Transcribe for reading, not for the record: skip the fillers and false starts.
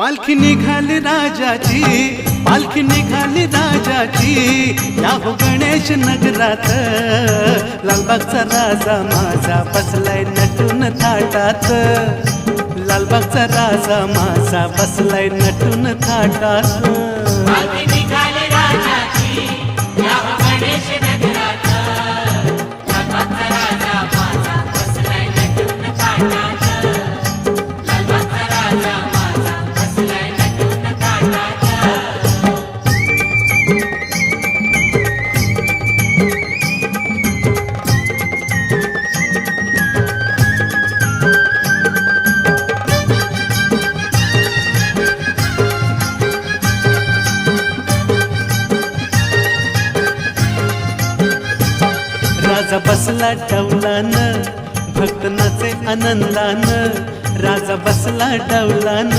पालखी निघाली राजाची, पालखी निघाली राजाची, या हो गणेश नगरात। लालबागचा राजा माझा बसलाय नटून थाटात, लालबागचा राजा माझा बसलाय नटून थाटात। पालखी निघाली राजाची, या हो गणेश नगरात। लालबागचा राजा माझा बसलाय नटून थाटात, लालबागचा राजा माझा बसलाय नटून थाटात। राजा बसला डौलान, भक्त नाचे आनंदान, राजा बसला डौलान।